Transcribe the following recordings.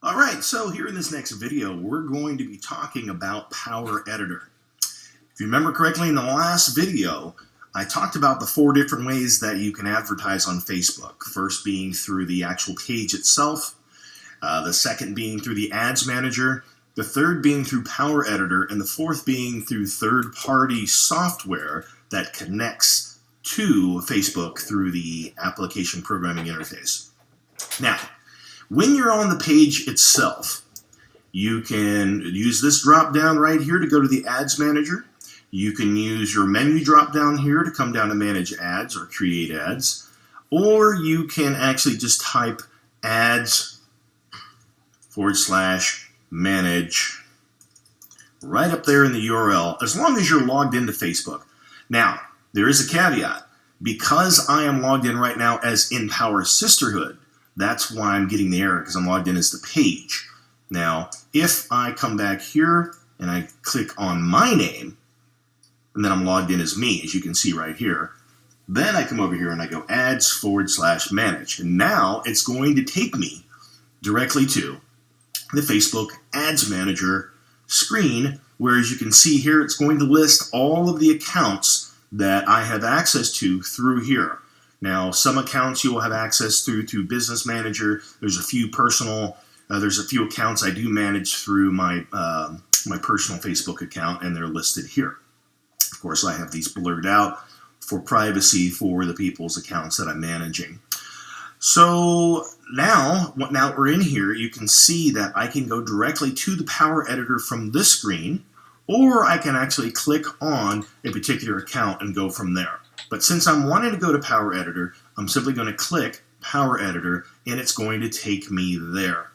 All right, so here in this next video, we're going to be talking about Power Editor. If you remember correctly, in the last video, I talked about the 4 different ways that you can advertise on Facebook. First being through the actual page itself, the second being through the Ads Manager, the third being through Power Editor, and the fourth being through third-party software that connects to Facebook through the application programming interface. Now, when you're on the page itself, you can use this drop down right here to go to the Ads Manager. You can use your menu drop down here to come down to Manage Ads or Create Ads. Or you can actually just type ads/manage right up there in the URL, as long as you're logged into Facebook. Now, there is a caveat. Because I am logged in right now as Empower Sisterhood, that's why I'm getting the error, because I'm logged in as the page. Now, if I come back here and I click on my name, and then I'm logged in as me, as you can see right here, then I come over here and I go ads/manage. And now it's going to take me directly to the Facebook Ads Manager screen, where as you can see here, it's going to list all of the accounts that I have access to through here. Now, some accounts you will have access through to Business Manager. There's a few personal, there's a few accounts I do manage through my my personal Facebook account, and they're listed here. Of course, I have these blurred out for privacy for the people's accounts that I'm managing. So now we're in here, you can see that I can go directly to the Power Editor from this screen, or I can actually click on a particular account and go from there. But since I'm wanting to go to Power Editor, I'm simply going to click Power Editor, and it's going to take me there.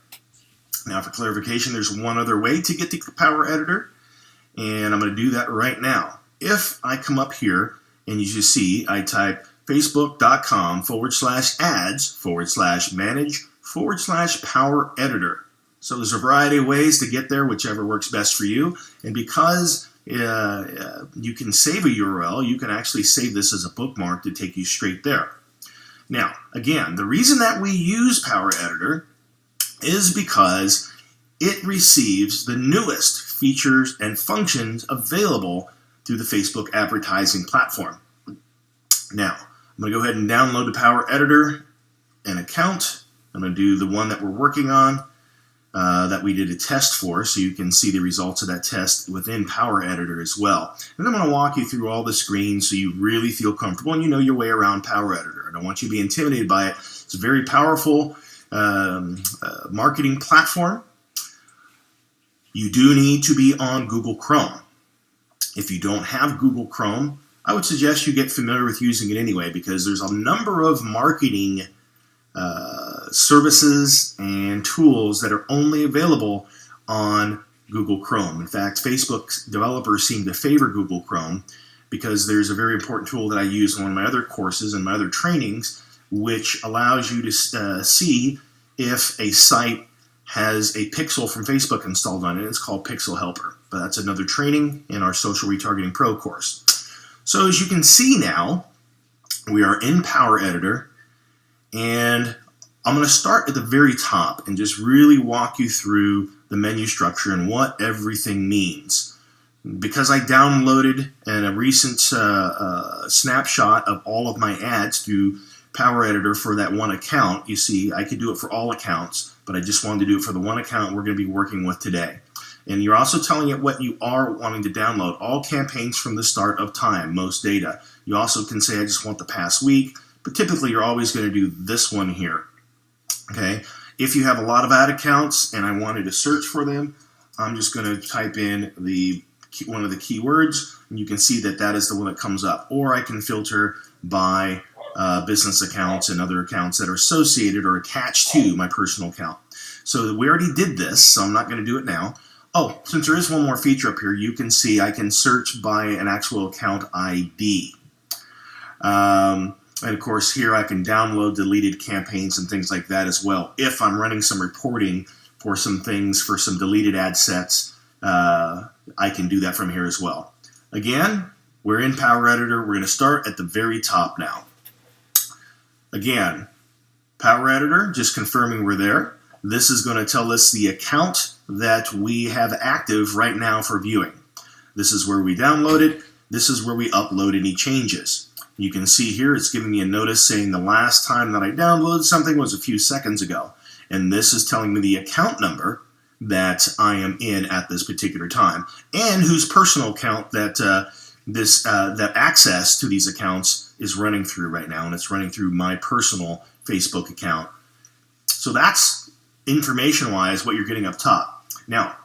Now, for clarification, there's one other way to get to Power Editor, and I'm going to do that right now. If I come up here, and as you see, I type facebook.com/ads/manage/Power Editor. So there's a variety of ways to get there, whichever works best for you. And because you can save a URL, you can actually save this as a bookmark to take you straight there. Now, again, the reason that we use Power Editor is because it receives the newest features and functions available through the Facebook advertising platform. Now, I'm going to go ahead and download the Power Editor and account. I'm going to do the one that we're working on. That we did a test for, so you can see the results of that test within Power Editor as well. And I'm going to walk you through all the screens so you really feel comfortable and you know your way around Power Editor. I don't want you to be intimidated by it. It's a very powerful marketing platform. You do need to be on Google Chrome. If you don't have Google Chrome, I would suggest you get familiar with using it anyway, because there's a number of marketing services and tools that are only available on Google Chrome. In fact, Facebook developers seem to favor Google Chrome because there's a very important tool that I use in one of my other courses and my other trainings, which allows you to see if a site has a pixel from Facebook installed on it. It's called Pixel Helper, but that's another training in our Social Retargeting Pro course. So as you can see now, we are in Power Editor, and I'm going to start at the very top and just really walk you through the menu structure and what everything means. Because I downloaded a recent snapshot of all of my ads through Power Editor for that one account, you see, I could do it for all accounts, but I just wanted to do it for the one account we're going to be working with today. And you're also telling it what you are wanting to download. All campaigns from the start of time, most data. You also can say, I just want the past week, but typically you're always going to do this one here. Okay, if you have a lot of ad accounts and I wanted to search for them, I'm just going to type in one of the keywords, and you can see that that is the one that comes up. Or I can filter by business accounts and other accounts that are associated or attached to my personal account. So we already did this, so I'm not going to do it now. Oh, since there is one more feature up here, you can see I can search by an actual account ID. And of course, here I can download deleted campaigns and things like that as well. If I'm running some reporting for some things, for some deleted ad sets, I can do that from here as well. Again, we're in Power Editor. We're going to start at the very top now. Again, Power Editor, just confirming we're there. this is going to tell us the account that we have active right now for viewing. This is where we download it. This is where we upload any changes. You can see here it's giving me a notice saying the last time that I downloaded something was a few seconds ago. And this is telling me the account number that I am in at this particular time, and whose personal account that that access to these accounts is running through right now, and it's running through my personal Facebook account. So that's information-wise what you're getting up top. Now,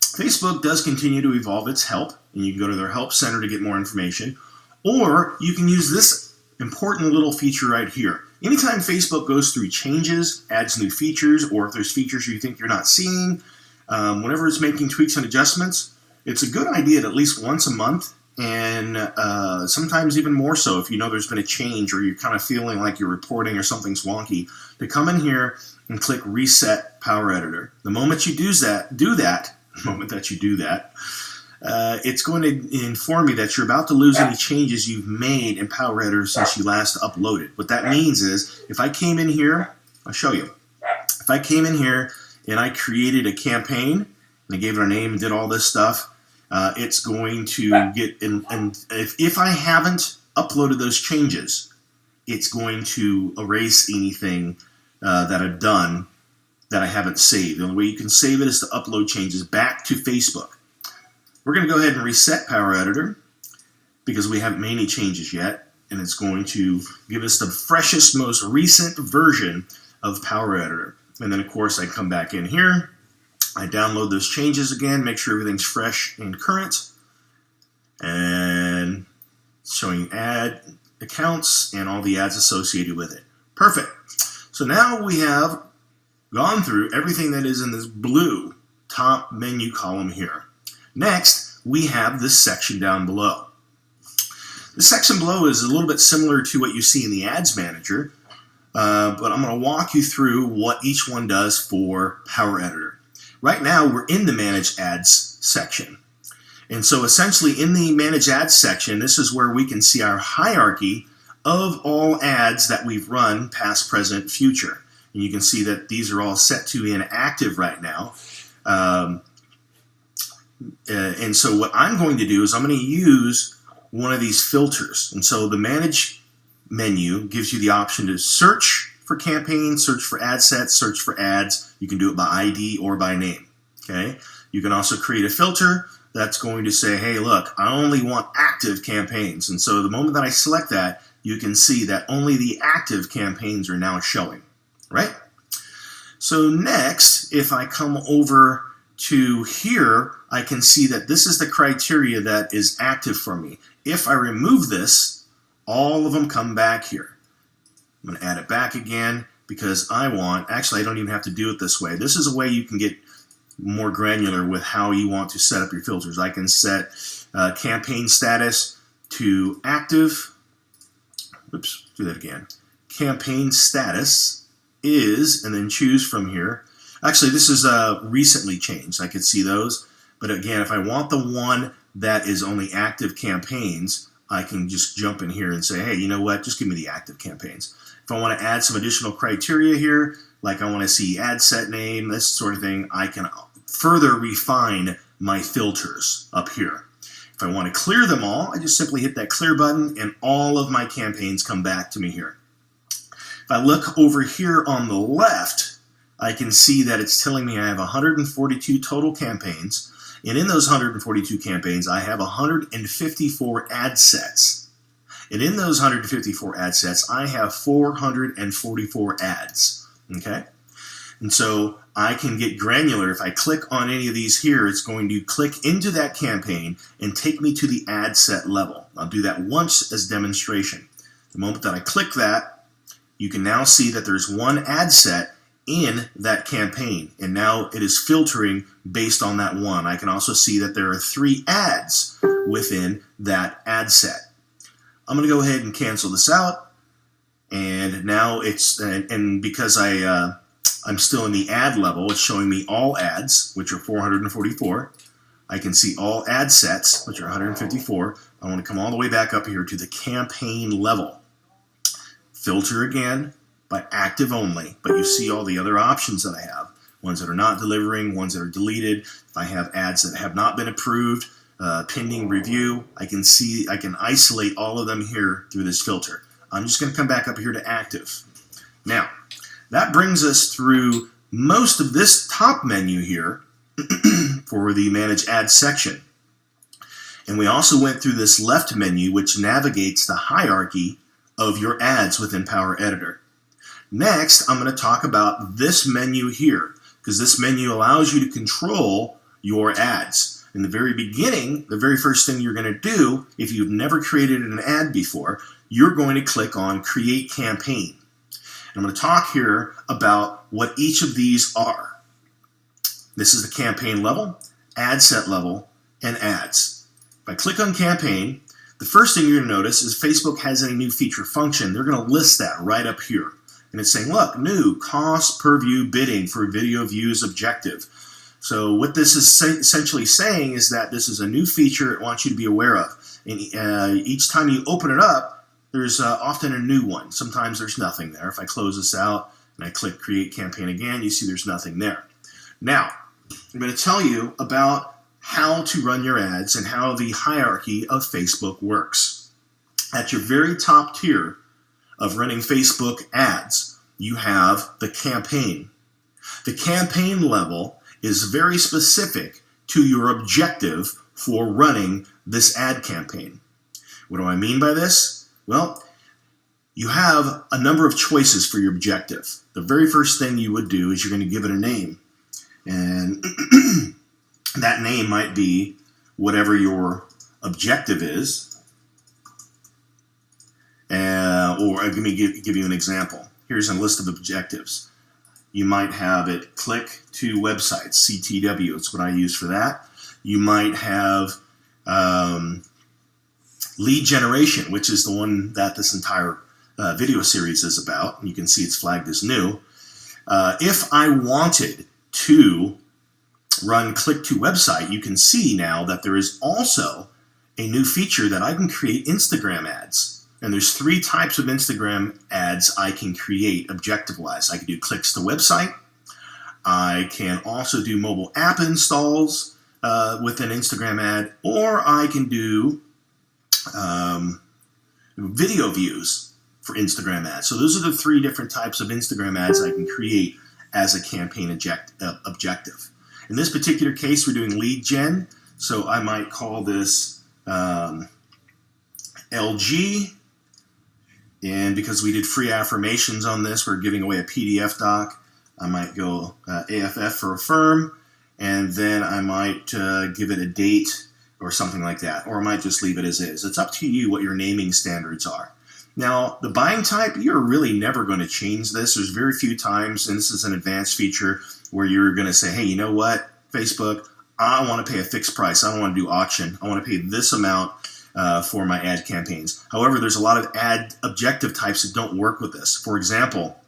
Facebook does continue to evolve its help, and you can go to their help center to get more information, or you can use this important little feature right here. Anytime Facebook goes through changes, adds new features, or if there's features you think you're not seeing, whenever it's making tweaks and adjustments, it's a good idea to at least once a month, and sometimes even more so if you know there's been a change or you're kind of feeling like you're reporting or something's wonky, to come in here and click Reset Power Editor. The moment you do that, it's going to inform you that you're about to lose any changes you've made in Power Editor since you last uploaded. What that means is, if I came in here, I'll show you. If I came in here and I created a campaign, and I gave it a name and did all this stuff, it's going to get, and if I haven't uploaded those changes, it's going to erase anything that I've done that I haven't saved. The only way you can save it is to upload changes back to Facebook. We're going to go ahead and reset Power Editor because we haven't made any changes yet, and it's going to give us the freshest, most recent version of Power Editor. And then, of course, I come back in here, I download those changes again, make sure everything's fresh and current, and showing ad accounts and all the ads associated with it. Perfect. So now we have gone through everything that is in this blue top menu column here. Next, we have this section down below. The section below is a little bit similar to what you see in the Ads Manager, but I'm going to walk you through what each one does for Power Editor. Right now, we're in the Manage Ads section. And so essentially in the Manage Ads section, this is where we can see our hierarchy of all ads that we've run, past, present, future. And you can see that these are all set to inactive right now. And so what I'm going to do is I'm going to use one of these filters. And so the Manage menu gives you the option to search for campaigns, search for ad sets, search for ads. You can do it by ID or by name. Okay. You can also create a filter that's going to say, hey, look, I only want active campaigns. And so the moment that I select that, you can see that only the active campaigns are now showing, right? So next, if I come over to here, I can see that this is the criteria that is active for me. If I remove this, all of them come back here. I'm going to add it back again because I want, actually I don't even have to do it this way. This is a way you can get more granular with how you want to set up your filters. I can set campaign status to active. Oops, do that again. Campaign status is, and then choose from here. Actually, this is recently changed. I could see those. But again, if I want the one that is only active campaigns, I can just jump in here and say, hey, you know what? Just give me the active campaigns. If I want to add some additional criteria here, like I want to see ad set name, this sort of thing, I can further refine my filters up here. If I want to clear them all, I just simply hit that clear button and all of my campaigns come back to me here. If I look over here on the left, I can see that it's telling me I have 142 total campaigns, and in those 142 campaigns, I have 154 ad sets. And in those 154 ad sets, I have 444 ads, okay? And so I can get granular. If I click on any of these here, it's going to click into that campaign and take me to the ad set level. I'll do that once as demonstration. The moment that I click that, you can now see that there's one ad set in that campaign, and now it is filtering based on that one. I can also see that there are 3 ads within that ad set. I'm going to go ahead and cancel this out, and now it's, and because I'm still in the ad level, it's showing me all ads, which are 444. I can see all ad sets, which are 154. I want to come all the way back up here to the campaign level. Filter again by active only, but you see all the other options that I have. ones that are not delivering, ones that are deleted. If I have ads that have not been approved, pending review, I can isolate all of them here through this filter. I'm just going to come back up here to active. Now, that brings us through most of this top menu here for the Manage Ads section. And we also went through this left menu, which navigates the hierarchy of your ads within Power Editor. Next, I'm going to talk about this menu here, because this menu allows you to control your ads. In the very beginning, the very first thing you're going to do, if you've never created an ad before, you're going to click on Create Campaign. And I'm going to talk here about what each of these are. This is the campaign level, ad set level, and ads. If I click on campaign, the first thing you're going to notice is Facebook has a new feature function. They're going to list that right up here. And it's saying, look, new cost per view bidding for video views objective. So what this is essentially saying is that this is a new feature it wants you to be aware of. And each time you open it up, there's often a new one. Sometimes there's nothing there. If I close this out and I click Create Campaign again, you see there's nothing there. Now, I'm going to tell you about how to run your ads and how the hierarchy of Facebook works. At your very top tier of running Facebook ads, you have the campaign. The campaign level is very specific to your objective for running this ad campaign. What do I mean by this? Well, you have a number of choices for your objective. The very first thing you would do is you're going to give it a name. And that name might be whatever your objective is. Or let me give you an example. Here's a list of objectives. You might have it click to websites, CTW. It's what I use for that. You might have lead generation, which is the one that this entire video series is about. You can see it's flagged as new. If I wanted to run click to website, you can see now that there is also a new feature that I can create Instagram ads. And there's 3 types of Instagram ads I can create objective-wise. I can do clicks to website. I can also do mobile app installs with an Instagram ad, or I can do video views for Instagram ads. So those are the 3 different types of Instagram ads I can create as a campaign objective. In this particular case, we're doing lead gen, so I might call this LG, and because we did free affirmations on this, we're giving away a PDF doc. I might go AFF for affirm, and then I might give it a date or something like that, or I might just leave it as is. It's up to you what your naming standards are. Now, the buying type, you're really never going to change this. There's very few times, and this is an advanced feature, where you're going to say, hey, you know what, Facebook, I want to pay a fixed price. I don't want to do auction. I want to pay this amount for my ad campaigns. However, there's a lot of ad objective types that don't work with this. For example,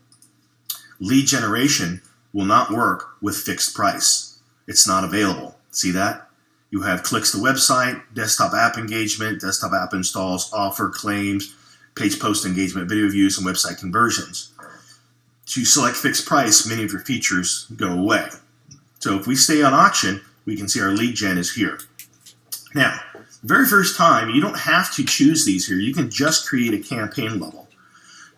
lead generation will not work with fixed price. It's not available. See that? You have clicks to website, desktop app engagement, desktop app installs, offer, claims, page post engagement, video views, and website conversions. To select fixed price, many of your features go away. So if we stay on auction, we can see our lead gen is here. Now, the very first time, you don't have to choose these here. You can just create a campaign level.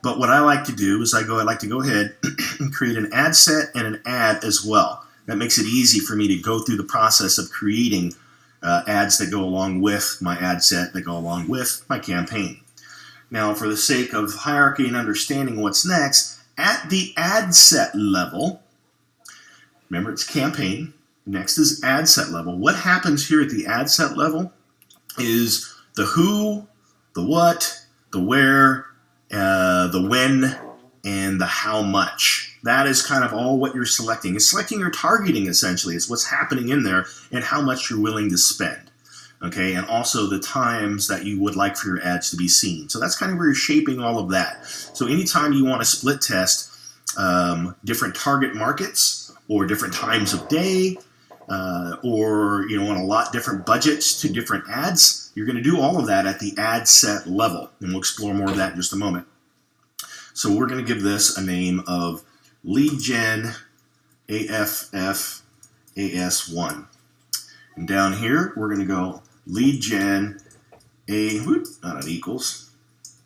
But what I like to do is I like to go ahead and create an ad set and an ad as well. That makes it easy for me to go through the process of creating ads that go along with my ad set, that go along with my campaign. Now, for the sake of hierarchy and understanding what's next, at the ad set level, remember it's campaign, next is ad set level. What happens here at the ad set level is the who, the what, the where, the when, and the how much. That is kind of all what you're selecting. It's selecting your targeting, essentially. It's what's happening in there and how much you're willing to spend. Okay, and also the times that you would like for your ads to be seen. So that's kind of where you're shaping all of that. So anytime you want to split test different target markets or different times of day, or you want a lot different budgets to different ads, you're going to do all of that at the ad set level. And we'll explore more of that in just a moment. So we're going to give this a name of lead gen AFFAS1. And down here, we're going to go lead gen not an equals,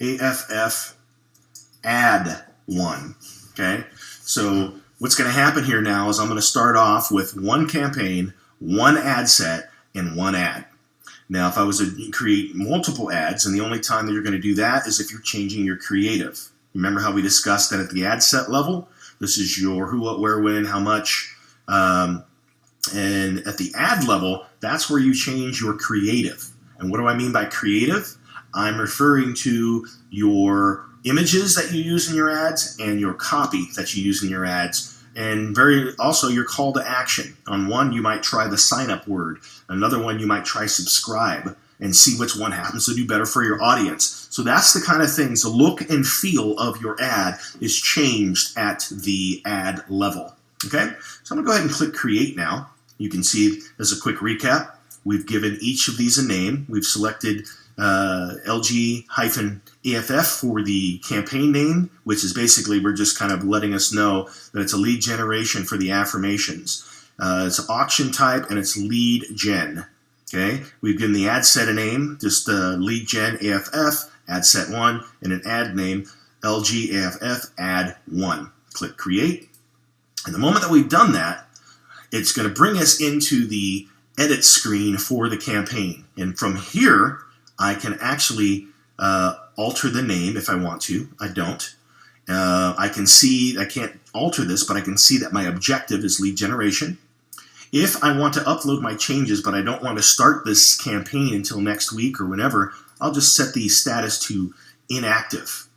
AFF add 1. Okay, so what's going to happen here now is I'm going to start off with one campaign, one ad set, and one ad. Now, if I was to create multiple ads, and the only time that you're going to do that is if you're changing your creative. Remember how we discussed that at the ad set level? This is your who, what, where, when, how much. And at the ad level, that's where you change your creative. And what do I mean by creative? I'm referring to your images that you use in your ads and your copy that you use in your ads. And also your call to action. On one, you might try the sign up word. Another one, you might try subscribe and see which one happens to do better for your audience. So that's the kind of things, the look and feel of your ad is changed at the ad level. Okay, so I'm gonna go ahead and click create now. You can see as a quick recap, we've given each of these a name. We've selected LG-AFF for the campaign name, which is basically we're just kind of letting us know that it's a lead generation for the affirmations. It's an auction type and it's lead gen. Okay, we've given the ad set a name, just lead gen AFF, ad set 1, and an ad name, LG-AFF ad 1. Click create. And the moment that we've done that, it's going to bring us into the edit screen for the campaign. And from here, I can actually alter the name if I want to. I don't. I can see, I can't alter this, but I can see that my objective is lead generation. If I want to upload my changes, but I don't want to start this campaign until next week or whenever, I'll just set the status to inactive.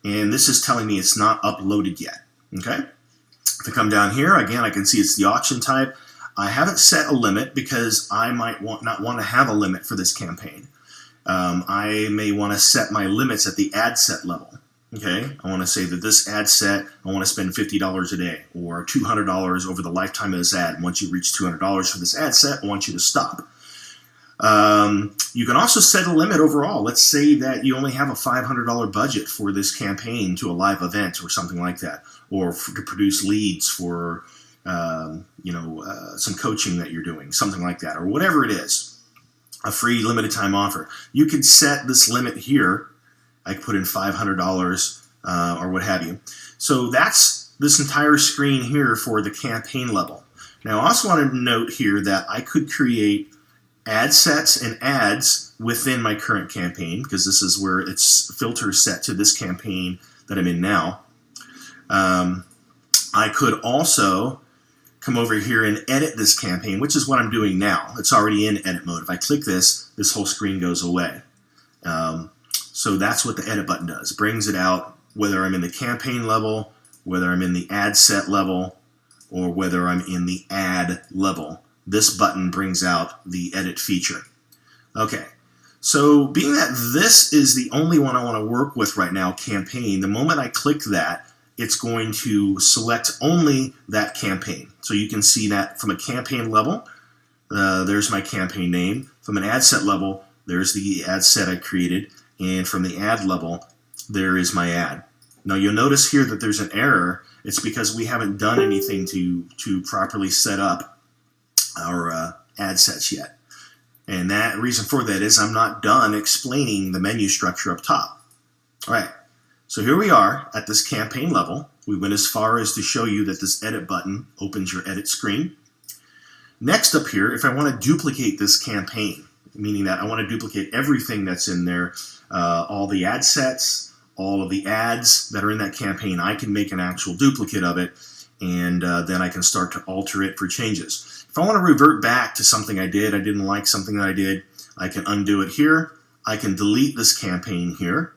And this is telling me it's not uploaded yet. Okay? If I come down here, again, I can see it's the auction type. I haven't set a limit because I might not want to have a limit for this campaign. I may want to set my limits at the ad set level. Okay, I want to say that this ad set, I want to spend $50 a day or $200 over the lifetime of this ad. Once you reach $200 for this ad set, I want you to stop. You can also set a limit overall. Let's say that you only have a $500 budget for this campaign to a live event or something like that, or to produce leads for some coaching that you're doing, something like that, or whatever it is. A free limited time offer. You can set this limit here. I could put in $500 or what have you. So that's this entire screen here for the campaign level. Now I also want to note here that I could create ad sets and ads within my current campaign because this is where it's filters set to this campaign that I'm in now. I could also come over here and edit this campaign, which is what I'm doing now. It's already in edit mode. If I click this whole screen goes away. So that's what the edit button does. It brings it out whether I'm in the campaign level, whether I'm in the ad set level, or whether I'm in the ad level. This button brings out the edit feature. Okay, so being that this is the only one I want to work with right now, campaign, the moment I click that, it's going to select only that campaign. So you can see that from a campaign level, there's my campaign name. From an ad set level, there's the ad set I created. And from the ad level, there is my ad. Now you'll notice here that there's an error. It's because we haven't done anything to properly set up our ad sets yet. And that reason for that is I'm not done explaining the menu structure up top. All right. So here we are at this campaign level. We went as far as to show you that this edit button opens your edit screen. Next up here, if I want to duplicate this campaign, meaning that I want to duplicate everything that's in there, all the ad sets, all of the ads that are in that campaign, I can make an actual duplicate of it, and then I can start to alter it for changes. If I want to revert back to something I didn't like something that I did, I can undo it here. I can delete this campaign here.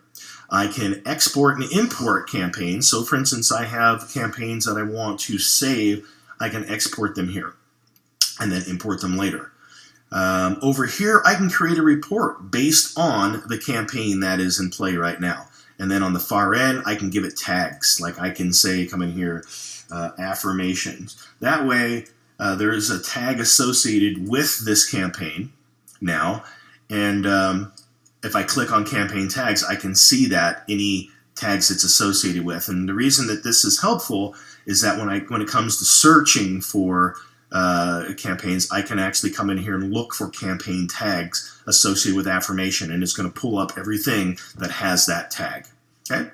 I can export and import campaigns. So for instance, I have campaigns that I want to save. I can export them here and then import them later. Over here, I can create a report based on the campaign that is in play right now. And then on the far end, I can give it tags. Like I can say, come in here, affirmations. That way, there is a tag associated with this campaign now. And if I click on campaign tags, I can see that any tags it's associated with. And the reason that this is helpful is that when it comes to searching for campaigns, I can actually come in here and look for campaign tags associated with affirmation, and it's going to pull up everything that has that tag. Okay?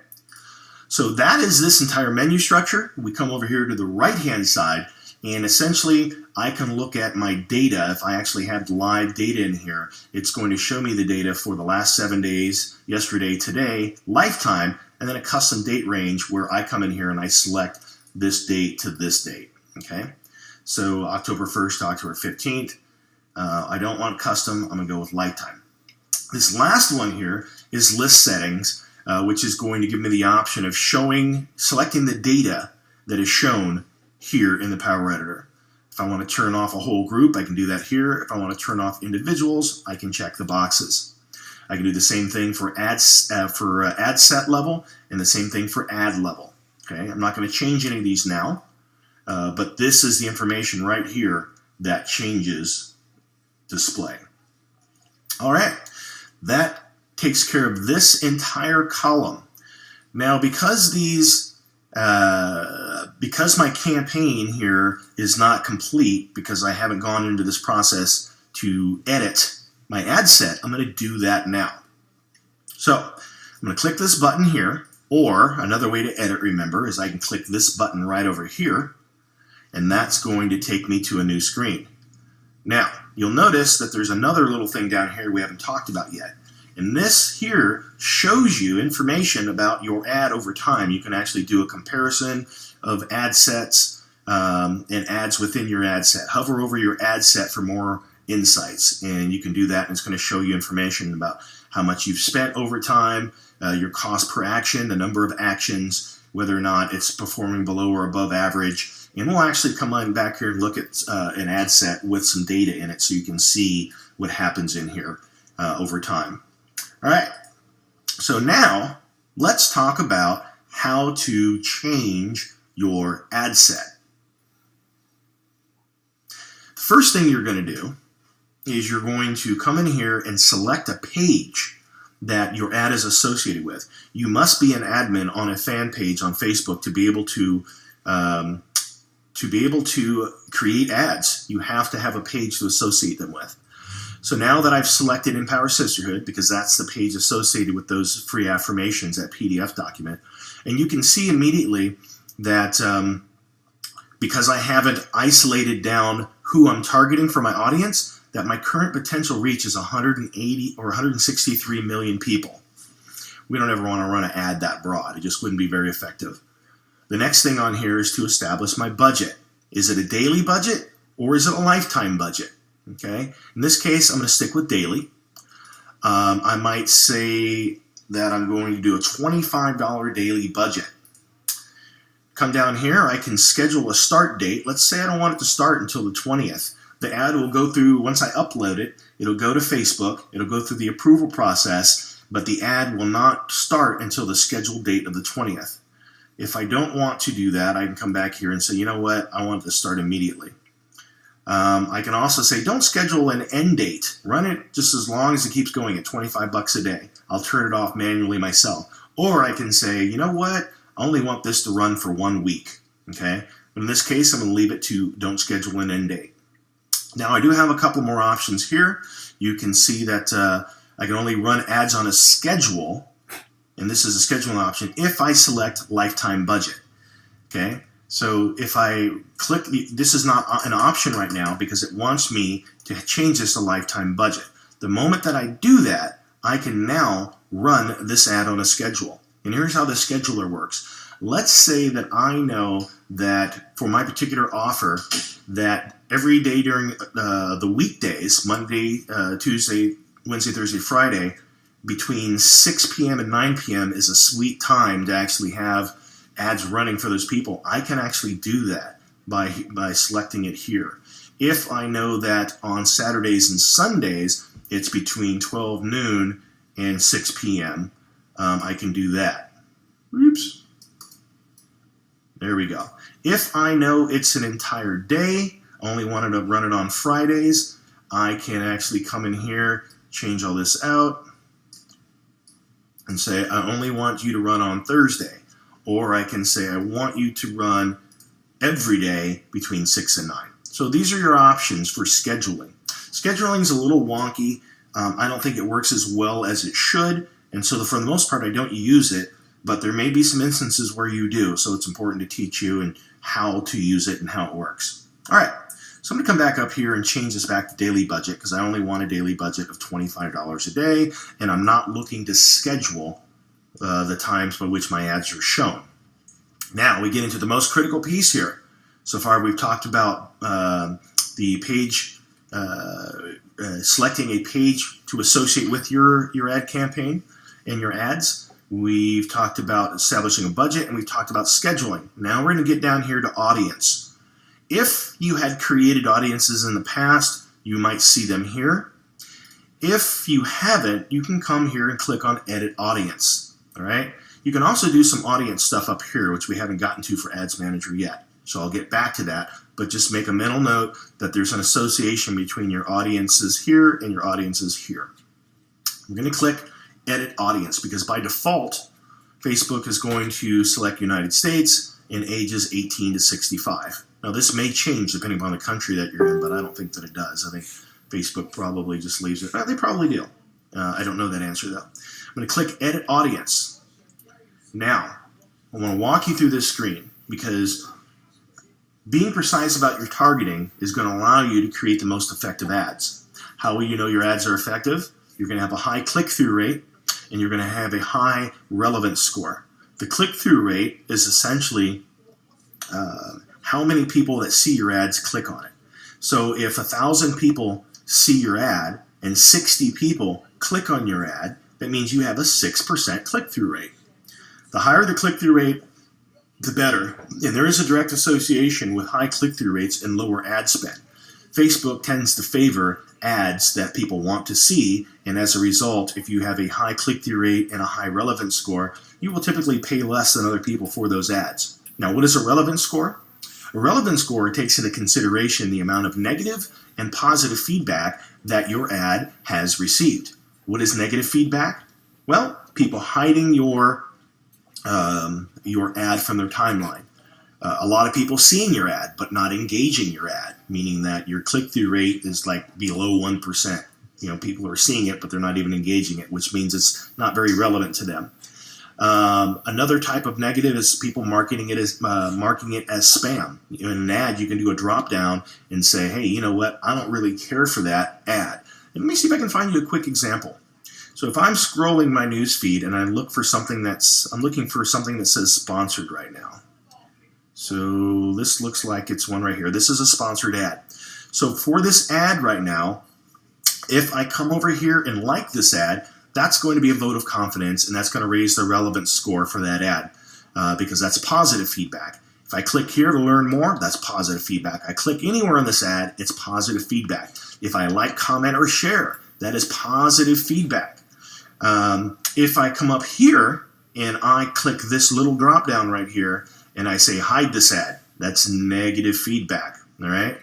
So that is this entire menu structure. We come over here to the right-hand side, and essentially I can look at my data. If I actually have live data in here, it's going to show me the data for the last 7 days, yesterday, today, lifetime, and then a custom date range where I come in here and I select this date to this date. Okay? So October 1st to October 15th. I don't want custom. I'm going to go with lifetime. This last one here is list settings, which is going to give me the option of selecting the data that is shown here in the Power Editor. If I want to turn off a whole group, I can do that here. If I want to turn off individuals, I can check the boxes. I can do the same thing for ad set level and the same thing for ad level. Okay, I'm not going to change any of these now, but this is the information right here that changes display. All right, that takes care of this entire column. Now, because my campaign here is not complete, because I haven't gone into this process to edit my ad set, I'm going to do that now. So I'm going to click this button here, or another way to edit, remember, is I can click this button right over here, and that's going to take me to a new screen. Now, you'll notice that there's another little thing down here we haven't talked about yet. And this here shows you information about your ad over time. You can actually do a comparison of ad sets and ads within your ad set. Hover over your ad set for more insights, and you can do that, and it's going to show you information about how much you've spent over time, your cost per action, the number of actions, whether or not it's performing below or above average. And we'll actually come on back here and look at an ad set with some data in it so you can see what happens in here over time. All right, so now let's talk about how to change your ad set. The first thing you're going to do is you're going to come in here and select a page that your ad is associated with. You must be an admin on a fan page on Facebook to be able to create ads. You have to have a page to associate them with. So now that I've selected Empower Sisterhood, because that's the page associated with those free affirmations, that PDF document, and you can see immediately that because I haven't isolated down who I'm targeting for my audience, that my current potential reach is 180 or 163 million people. We don't ever want to run an ad that broad. It just wouldn't be very effective. The next thing on here is to establish my budget. Is it a daily budget or is it a lifetime budget? Okay. In this case, I'm going to stick with daily. I might say that I'm going to do a $25 daily budget. Come down here, I can schedule a start date. Let's say I don't want it to start until the 20th. The ad will go through, once I upload it, it'll go to Facebook, it'll go through the approval process, but the ad will not start until the scheduled date of the 20th. If I don't want to do that, I can come back here and say, you know what, I want it to start immediately. I can also say, don't schedule an end date. Run it just as long as it keeps going at $25 a day. I'll turn it off manually myself. Or I can say, you know what, I only want this to run for 1 week. Okay? But in this case, I'm going to leave it to don't schedule an end date. Now, I do have a couple more options here. You can see that I can only run ads on a schedule, and this is a scheduling option, if I select lifetime budget. Okay? So if I click, this is not an option right now because it wants me to change this to lifetime budget. The moment that I do that, I can now run this ad on a schedule. And here's how the scheduler works. Let's say that I know that for my particular offer that every day during the weekdays, Monday, Tuesday, Wednesday, Thursday, Friday, between 6 p.m. and 9 p.m. is a sweet time to actually have ads running for those people. I can actually do that by selecting it here. If I know that on Saturdays and Sundays it's between 12 noon and 6 p.m., I can do that. Oops. There we go. If I know it's an entire day, I only wanted to run it on Fridays, I can actually come in here, change all this out, and say I only want you to run on Thursday. Or I can say I want you to run every day between 6 and 9. So these are your options for scheduling. Scheduling is a little wonky. I don't think it works as well as it should, and so for the most part I don't use it, but there may be some instances where you do, so it's important to teach you and how to use it and how it works. All right, so I'm going to come back up here and change this back to daily budget because I only want a daily budget of $25 a day, and I'm not looking to schedule the times by which my ads are shown. Now we get into the most critical piece here. So far we've talked about the page, selecting a page to associate with your ad campaign and your ads. We've talked about establishing a budget, and we've talked about scheduling. Now we're going to get down here to audience. If you had created audiences in the past, you might see them here. If you haven't, you can come here and click on Edit Audience. All right. You can also do some audience stuff up here, which we haven't gotten to for Ads Manager yet. So I'll get back to that, but just make a mental note that there's an association between your audiences here and your audiences here. I'm going to click Edit Audience because by default, Facebook is going to select United States and ages 18 to 65. Now this may change depending upon the country that you're in, but I don't think that it does. I think Facebook probably just leaves it. They probably do. I don't know that answer though. I'm going to click Edit Audience. Now, I want to walk you through this screen because being precise about your targeting is going to allow you to create the most effective ads. How will you know your ads are effective? You're going to have a high click-through rate, and you're going to have a high relevance score. The click-through rate is essentially how many people that see your ads click on it. So if 1,000 people see your ad and 60 people click on your ad, that means you have a 6% click-through rate. The higher the click-through rate, the better. And there is a direct association with high click-through rates and lower ad spend. Facebook tends to favor ads that people want to see, and as a result, if you have a high click-through rate and a high relevance score, you will typically pay less than other people for those ads. Now, what is a relevance score? A relevance score takes into consideration the amount of negative and positive feedback that your ad has received. What is negative feedback? Well, people hiding your ad from their timeline. A lot of people seeing your ad but not engaging your ad, meaning that your click-through rate is like below 1%. People are seeing it but they're not even engaging it, which means it's not very relevant to them. Another type of negative is people marking it as spam. In an ad, you can do a drop down and say, hey, you know what? I don't really care for that ad. And let me see if I can find you a quick example. So if I'm scrolling my news feed and I look for something I'm looking for something that says sponsored right now. So this looks like it's one right here. This is a sponsored ad. So for this ad right now, if I come over here and like this ad, that's going to be a vote of confidence, and that's going to raise the relevance score for that ad because that's positive feedback. If I click here to learn more, that's positive feedback. I click anywhere on this ad, it's positive feedback. If I like, comment, or share, that is positive feedback. If I come up here and I click this little drop down right here and I say hide this ad, that's negative feedback. All right.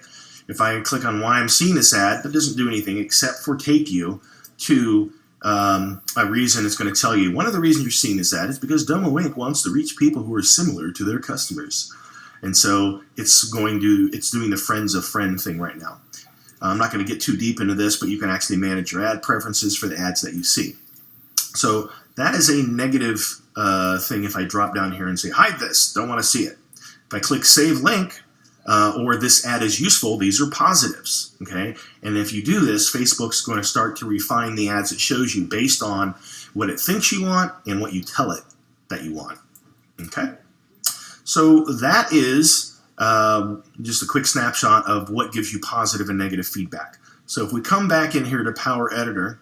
If I click on why I'm seeing this ad, that doesn't do anything except for take you to a reason. It's going to tell you one of the reasons you're seeing this ad is because Domo Inc. wants to reach people who are similar to their customers, and so it's doing the friends of friend thing right now. I'm not going to get too deep into this, but you can actually manage your ad preferences for the ads that you see. So that is a negative thing. If I drop down here and say hide this, don't want to see it. If I click save link or this ad is useful, these are positives. Okay, and if you do this, Facebook's going to start to refine the ads it shows you based on what it thinks you want and what you tell it that you want. Okay, so that is just a quick snapshot of what gives you positive and negative feedback. So if we come back in here to Power Editor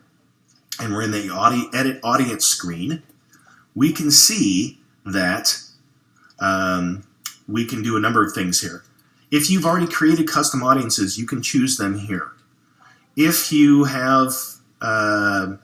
and we're in the Edit Audience screen, we can see that we can do a number of things here. If you've already created custom audiences, you can choose them here. If you have, and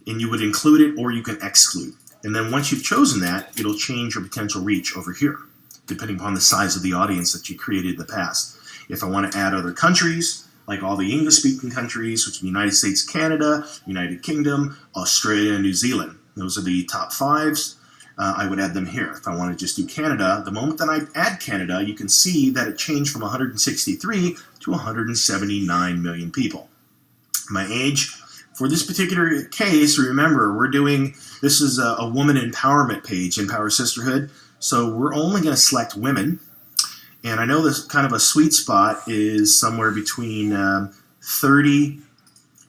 you would include it or you can exclude. And then once you've chosen that, it'll change your potential reach over here, depending upon the size of the audience that you created in the past. If I want to add other countries, like all the English-speaking countries, which are the United States, Canada, United Kingdom, Australia, and New Zealand. Those are the top 5s. I would add them here. If I want to just do Canada, the moment that I add Canada, you can see that it changed from 163 to 179 million people. My age, for this particular case, remember, this is a woman empowerment page, Empower Sisterhood, so we're only going to select women, and I know this kind of a sweet spot is somewhere between 30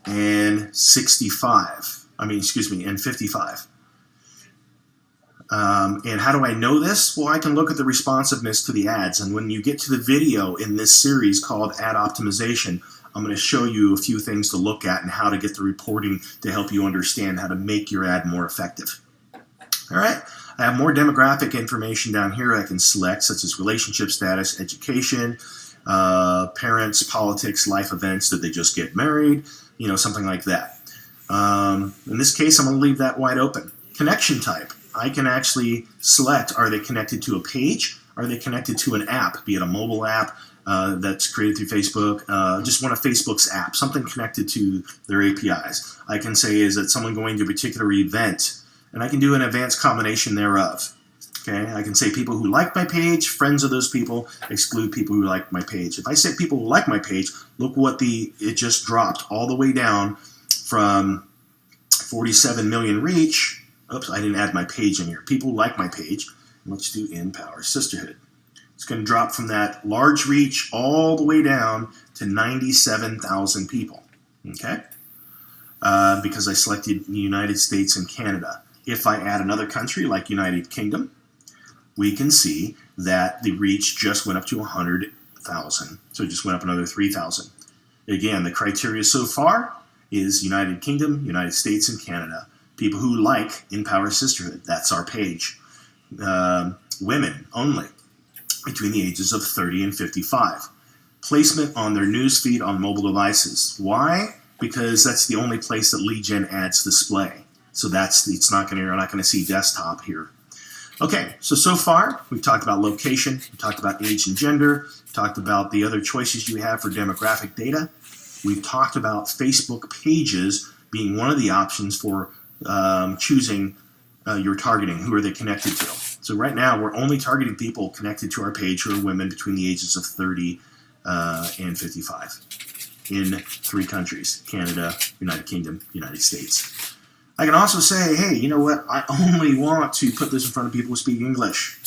and 65, and 55. And how do I know this? Well, I can look at the responsiveness to the ads, and when you get to the video in this series called Ad Optimization, I'm going to show you a few things to look at and how to get the reporting to help you understand how to make your ad more effective. All right, I have more demographic information down here I can select, such as relationship status, education, parents, politics, life events, did they just get married, something like that. In this case, I'm going to leave that wide open. Connection type. I can actually select, are they connected to a page? Are they connected to an app, be it a mobile app that's created through Facebook, just one of Facebook's apps, something connected to their APIs. I can say, is it someone going to a particular event? And I can do an advanced combination thereof. Okay, I can say people who like my page, friends of those people, exclude people who like my page. If I say people who like my page, look what it just dropped all the way down from 47 million reach. Oops, I didn't add my page in here. People like my page. Let's do Empower Sisterhood. It's going to drop from that large reach all the way down to 97,000 people. Okay? Because I selected the United States and Canada. If I add another country like United Kingdom, we can see that the reach just went up to 100,000. So it just went up another 3,000. Again, the criteria so far is United Kingdom, United States, and Canada. People who like Empower Sisterhood, that's our page. Women only, between the ages of 30 and 55. Placement on their newsfeed on mobile devices. Why? Because that's the only place that lead gen ads display. So you're not going to see desktop here. Okay, so far we've talked about location, we talked about age and gender, we talked about the other choices you have for demographic data. We've talked about Facebook pages being one of the options for choosing your targeting. Who are they connected to? So right now we're only targeting people connected to our page who are women between the ages of 30 and 55 in 3 countries: Canada, United Kingdom, United States. I can also say, hey, you know what? I only want to put this in front of people who speak English.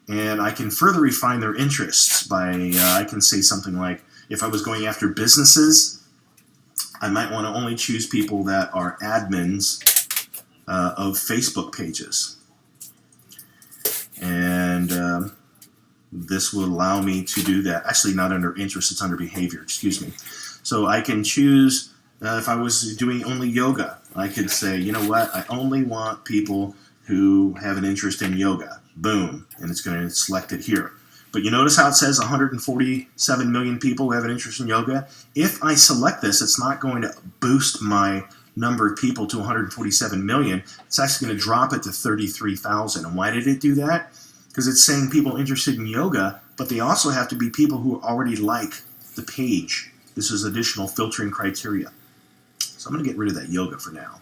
And I can further refine their interests by, I can say something like, if I was going after businesses, I might want to only choose people that are admins of Facebook pages. And this will allow me to do that. Actually, not under interest, it's under behavior, excuse me. So I can choose, if I was doing only yoga, I could say, you know what, I only want people who have an interest in yoga. Boom, and it's going to select it here. But you notice how it says 147 million people who have an interest in yoga? If I select this, it's not going to boost my number of people to 147 million. It's actually going to drop it to 33,000. And why did it do that? Because it's saying people interested in yoga, but they also have to be people who already like the page. This is additional filtering criteria. So I'm going to get rid of that yoga for now.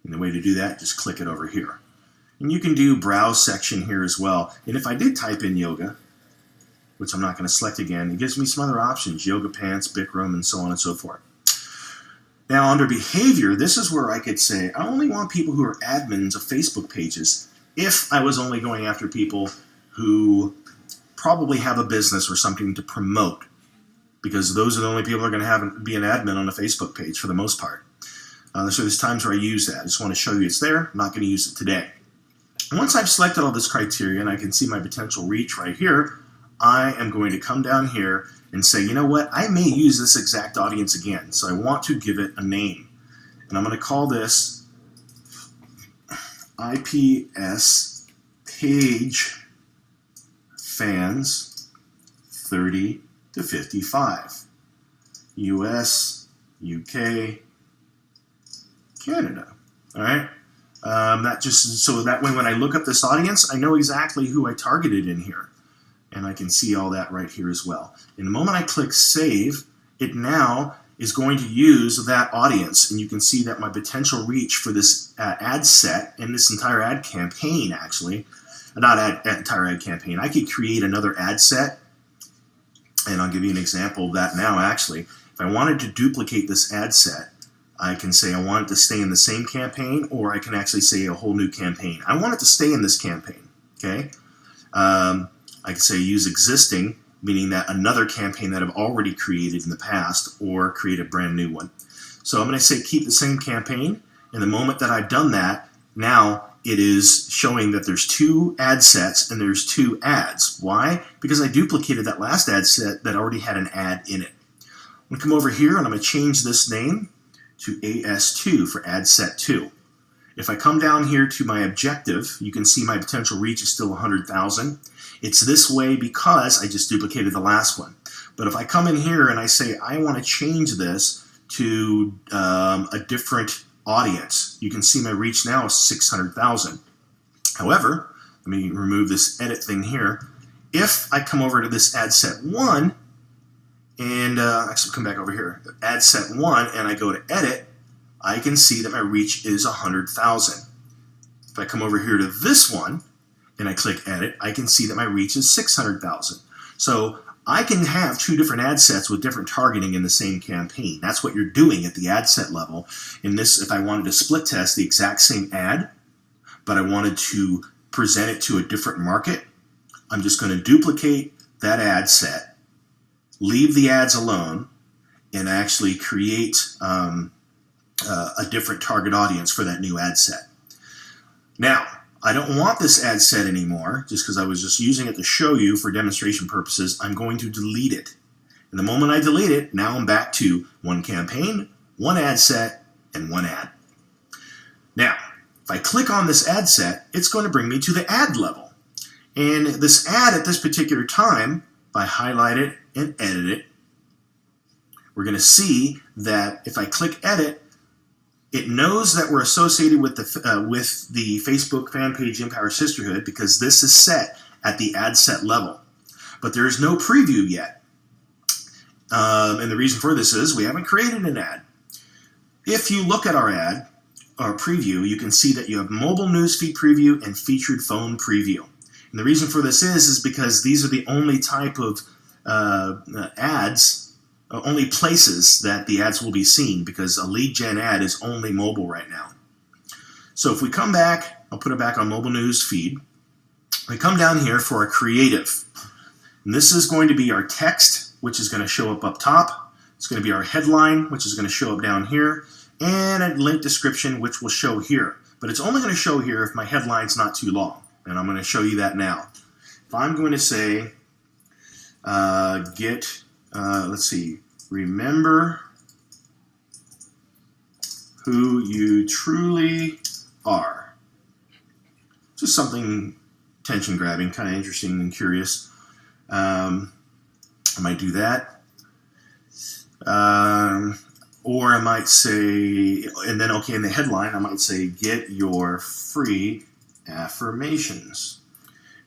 And the way to do that, just click it over here. And you can do browse section here as well. And if I did type in yoga, which I'm not going to select again, it gives me some other options: yoga pants, Bikram, and so on and so forth. Now under behavior, this is where I could say, I only want people who are admins of Facebook pages if I was only going after people who probably have a business or something to promote, because those are the only people that are going to be an admin on a Facebook page for the most part. So there's times where I use that. I just want to show you it's there. I'm not going to use it today. Once I've selected all this criteria and I can see my potential reach right here, I am going to come down here and say, you know what, I may use this exact audience again. So I want to give it a name. And I'm going to call this IPS Page Fans 30 to 55. US, UK, Canada. All right. So that way when I look up this audience, I know exactly who I targeted in here. And I can see all that right here as well. And the moment I click save, it now is going to use that audience, and you can see that my potential reach for this ad set and this entire ad campaign, actually, not entire ad campaign, I could create another ad set, and I'll give you an example of that now. Actually, if I wanted to duplicate this ad set, I can say I want it to stay in the same campaign, or I can actually say a whole new campaign. I want it to stay in this campaign, okay? I can say use existing, meaning that another campaign that I've already created in the past, or create a brand new one. So I'm going to say keep the same campaign, and the moment that I've done that, now it is showing that there's 2 ad sets and there's 2 ads. Why? Because I duplicated that last ad set that already had an ad in it. I'm going to come over here and I'm going to change this name to AS2 for ad set 2. If I come down here to my objective, you can see my potential reach is still 100,000. It's this way because I just duplicated the last one. But if I come in here and I say I want to change this to a different audience, you can see my reach now is 600,000. However, let me remove this edit thing here. If I come over to this ad set 1, and actually come back over here, ad set 1, and I go to edit, I can see that my reach is 100,000. If I come over here to this one and I click edit, I can see that my reach is 600,000. So I can have 2 different ad sets with different targeting in the same campaign. That's what you're doing at the ad set level. In this, if I wanted to split test the exact same ad, but I wanted to present it to a different market, I'm just going to duplicate that ad set, leave the ads alone, and actually create a different target audience for that new ad set. Now, I don't want this ad set anymore, just because I was just using it to show you for demonstration purposes. I'm going to delete it. And the moment I delete it, now I'm back to 1 campaign, 1 ad set, and 1 ad. Now, if I click on this ad set, it's going to bring me to the ad level. And this ad at this particular time, if I highlight it and edit it, we're going to see that if I click edit, it knows that we're associated with the Facebook fan page Empower Sisterhood because this is set at the ad set level. But there is no preview yet. And the reason for this is we haven't created an ad. If you look at our ad, our preview, you can see that you have mobile newsfeed preview and featured phone preview. And the reason for this is because these are the only type of ads, only places that the ads will be seen, because a lead gen ad is only mobile right now. So if we come back, I'll put it back on mobile news feed. We come down here for our creative. And this is going to be our text, which is going to show up top. It's going to be our headline, which is going to show up down here, and a link description, which will show here. But it's only going to show here if my headline's not too long. And I'm going to show you that now. If I'm going to say, let's see, remember who you truly are. Just something attention-grabbing, kind of interesting and curious. I might do that. Or I might say, and then, okay, in the headline, I might say, get your free affirmations.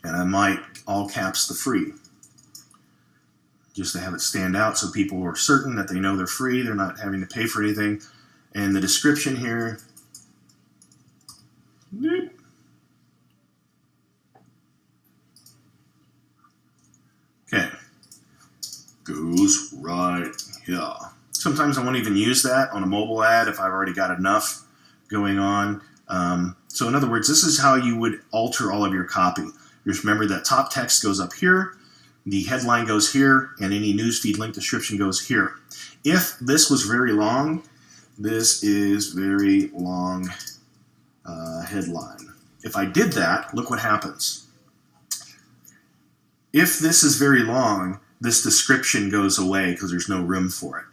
And I might all caps the free, just to have it stand out so people are certain that they know they're free, they're not having to pay for anything. And the description here, okay, goes right here. Sometimes I won't even use that on a mobile ad if I've already got enough going on. So in other words, this is how you would alter all of your copy. Just remember that top text goes up here, the headline goes here, and any newsfeed link description goes here. If this was very long, this is very long headline. If I did that, look what happens. If this is very long, this description goes away because there's no room for it.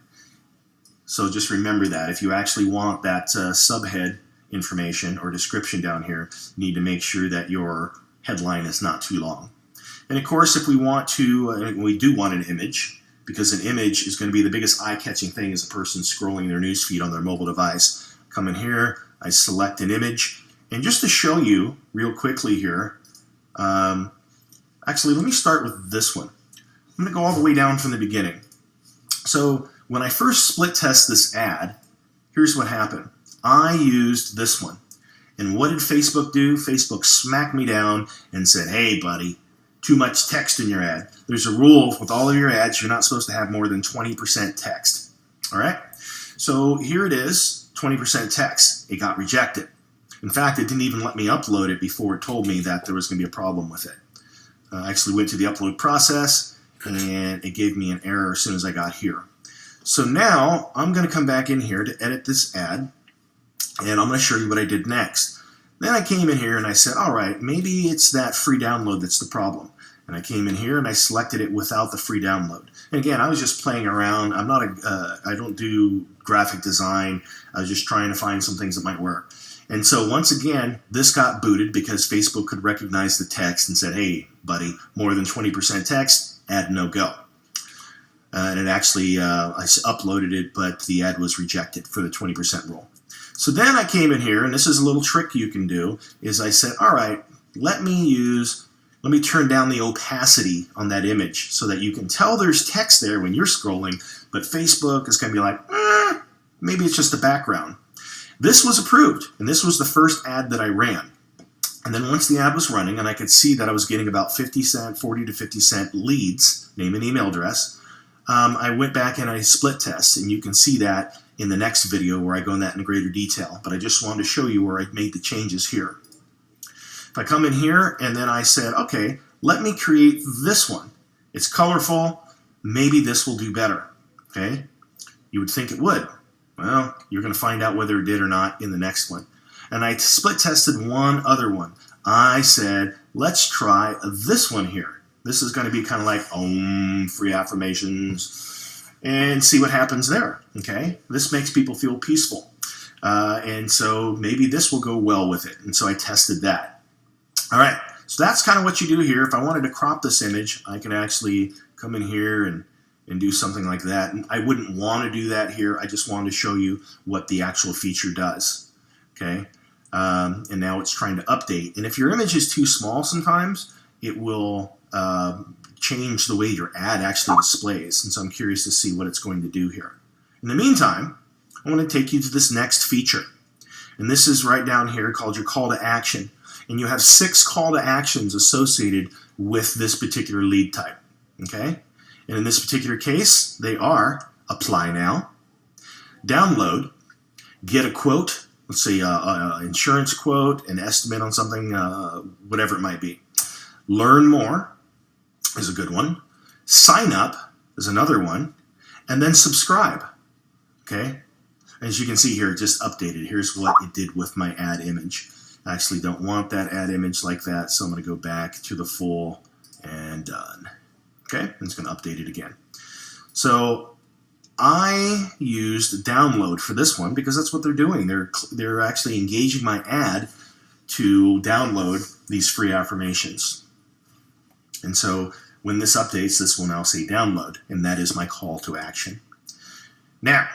So just remember that. If you actually want that subhead information or description down here, you need to make sure that your headline is not too long. And of course, if we want to, we do want an image, because an image is going to be the biggest eye-catching thing as a person scrolling their newsfeed on their mobile device. Come in here, I select an image, and just to show you real quickly here, actually let me start with this one. I'm going to go all the way down from the beginning. So when I first split test this ad, here's what happened. I used this one. And what did Facebook do? Facebook smacked me down and said, hey, buddy, too much text in your ad. There's a rule with all of your ads, you're not supposed to have more than 20% text. All right? So here it is, 20% text. It got rejected. In fact, it didn't even let me upload it before it told me that there was going to be a problem with it. I actually went to the upload process, and it gave me an error as soon as I got here. So now I'm going to come back in here to edit this ad, and I'm going to show you what I did next. Then I came in here and I said, all right, maybe it's that free download that's the problem. And I came in here and I selected it without the free download. And again, I was just playing around. I don't do graphic design. I was just trying to find some things that might work. And so once again, this got booted because Facebook could recognize the text and said, hey, buddy, more than 20% text, ad no go. And it actually, I uploaded it, but the ad was rejected for the 20% rule. So then I came in here, and this is a little trick you can do, is I said, all right, let me turn down the opacity on that image so that you can tell there's text there when you're scrolling, but Facebook is going to be like, maybe it's just the background. This was approved, and this was the first ad that I ran. And then once the ad was running, and I could see that I was getting about 40 to 50 cent leads, name and email address, I went back and I split test, and you can see that in the next video where I go in that in greater detail. But I just wanted to show you where I made the changes here. If I come in here and then I said, okay, let me create this one. It's colorful. Maybe this will do better. Okay? You would think it would. Well, you're going to find out whether it did or not in the next one. And I split tested one other one. I said, let's try this one here. This is going to be kind of like free affirmations, and see what happens there. Okay? This makes people feel peaceful. And so maybe this will go well with it. And so I tested that. All right. So that's kind of what you do here. If I wanted to crop this image, I can actually come in here and do something like that. And I wouldn't want to do that here. I just wanted to show you what the actual feature does. Okay? And now it's trying to update. And if your image is too small sometimes, it will change the way your ad actually displays. And so I'm curious to see what it's going to do here. In the meantime, I want to take you to this next feature. And this is right down here called your call to action. And you have 6 call to actions associated with this particular lead type. Okay? And in this particular case, they are apply now, download, get a quote, let's say an insurance quote, an estimate on something, whatever it might be. Learn more is a good one. Sign up is another one. And then subscribe. Okay? As you can see here, it just updated. Here's what it did with my ad image. I actually don't want that ad image like that, so I'm going to go back to the full and done. Okay? And it's going to update it again. So I used download for this one because that's what they're doing. They're actually engaging my ad to download these free affirmations. And so when this updates, this will now say download, and that is my call to action. Now,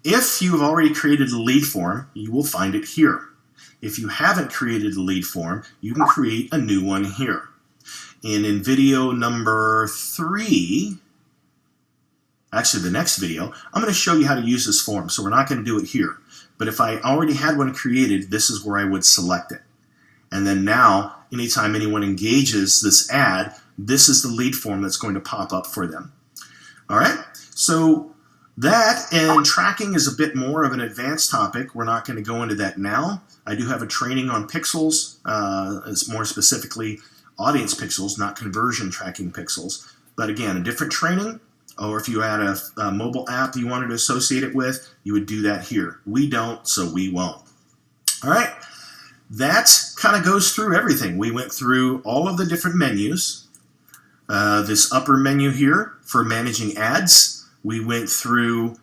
if you've already created a lead form, you will find it here. If you haven't created a lead form, you can create a new one here. And in video number 3, actually the next video, I'm going to show you how to use this form. So we're not going to do it here. But if I already had one created, this is where I would select it. And then now, anytime anyone engages this ad, this is the lead form that's going to pop up for them. All right? So that and tracking is a bit more of an advanced topic. We're not going to go into that now. I do have a training on pixels, it's more specifically audience pixels, not conversion tracking pixels. But again, a different training, or if you had a mobile app you wanted to associate it with, you would do that here. We don't, so we won't. All right, that kind of goes through everything. We went through all of the different menus. This upper menu here for managing ads. We went through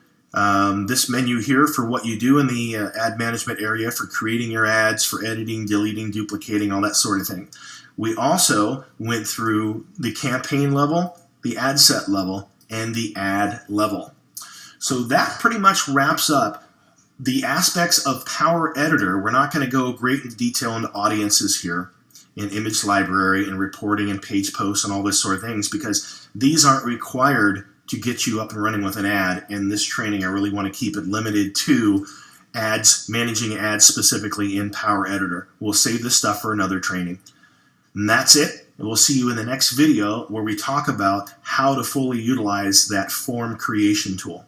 this menu here for what you do in the ad management area for creating your ads, for editing, deleting, duplicating, all that sort of thing. We also went through the campaign level, the ad set level, and the ad level. So that pretty much wraps up the aspects of Power Editor. We're not going to go great in detail into audiences here, in image library and reporting and page posts and all this sort of things, because these aren't required to get you up and running with an ad. In this training, I really want to keep it limited to ads, managing ads specifically in Power Editor. We'll save this stuff for another training. And that's it. And we'll see you in the next video where we talk about how to fully utilize that form creation tool.